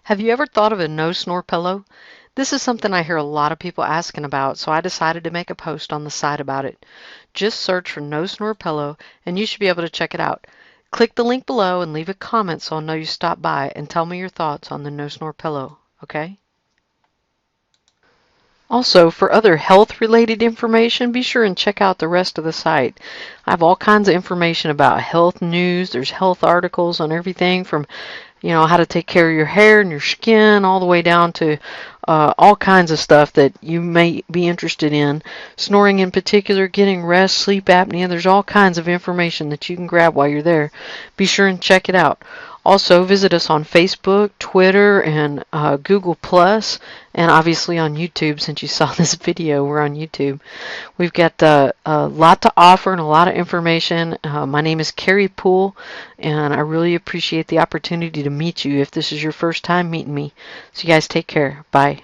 Have you ever thought of a no snore pillow? This is something I hear a lot of people asking about, so I decided to make a post on the site about it. Just search for no snore pillow and you should be able to check it out. Click the link below and leave a comment so I'll know you stopped by and tell me your thoughts on the no snore pillow, okay? Also, for other health-related information, be sure and check out the rest of the site. I have all kinds of information about health news. There's health articles on everything from, how to take care of your hair and your skin, all the way down to all kinds of stuff that you may be interested in. Snoring in particular, getting rest, sleep apnea. There's all kinds of information that you can grab while you're there. Be sure and check it out. Also, visit us on Facebook, Twitter, and Google Plus, and obviously on YouTube. Since you saw this video, we're on YouTube. We've got a lot to offer and a lot of information. My name is Carrie Poole, and I really appreciate the opportunity to meet you if this is your first time meeting me. So you guys take care. Bye.